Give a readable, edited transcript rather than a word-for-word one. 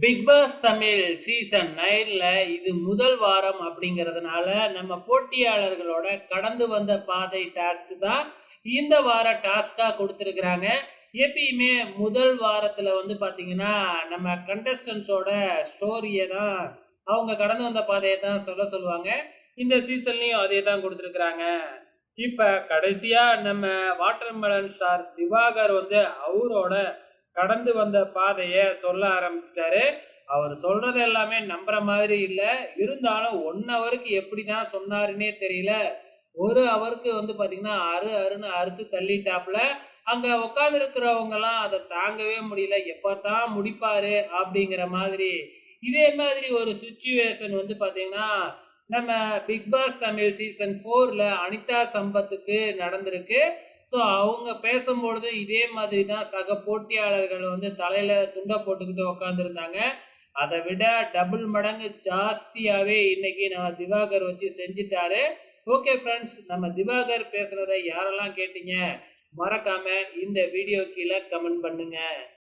Big boss Tamil season 9ல இது முதல் வாரம் அப்படிங்கிறதுனால நம்ம போட்டியாளர்களோட கடந்து வந்த பாதை டாஸ்க் தான் இந்த வார டாஸ்கா கொடுத்துருக்குறாங்க. எப்பயுமே முதல் வாரத்துல வந்து பாத்தீங்கன்னா நம்ம கண்டஸ்டன்ஸோட ஸ்டோரியை தான் அவங்க கடந்து வந்த பாதையை தான் சொல்லுவாங்க. இந்த சீசன்லயும் அதே தான் கொடுத்துருக்குறாங்க. இப்ப கடைசியா நம்ம வாட்டர்மெலன் ஸ்டார் திவாகர் வந்து அவரோட கடந்து வந்த பாதைய சொல்ல ஆரம்பிச்சிட்டாரு. அவர் சொல்றது எல்லாமே நம்புற மாதிரி இல்ல. இருந்தாலும் 1 ஹவருக்கு எப்படிதான் சொன்னாருன்னே தெரியல. 1 ஹவருக்கு வந்து பாத்தீங்கன்னா, அறுன்னு அறுத்து தள்ளிட்டாப்புல. அங்க உட்கார்ந்திருக்கிறவங்கலாம் அத தாங்கவே முடியல. எப்பதான் முடிப்பாரு அப்படிங்கிற மாதிரி. இதே மாதிரி ஒரு சிச்சுவேஷன் வந்து பாத்தீங்கன்னா, நம்ம பிக் பாஸ் தமிழ் சீசன் 4ல அனிதா சம்பத்துக்கு நடந்திருக்கு. ஸோ அவங்க பேசும்பொழுது இதே மாதிரி தான் சக போட்டியாளர்கள் வந்து தலையில துண்ட போட்டுக்கிட்டு உட்காந்துருந்தாங்க. அதை விட டபுள் மடங்கு ஜாஸ்தியாவே இன்னைக்கு நம்ம திவாகர் வச்சு செஞ்சுட்டாரு. ஓகே ஃப்ரெண்ட்ஸ், நம்ம திவாகர் பேசுறதை யாரெல்லாம் கேட்டீங்க? மறக்காம இந்த வீடியோ கீழே கமெண்ட் பண்ணுங்க.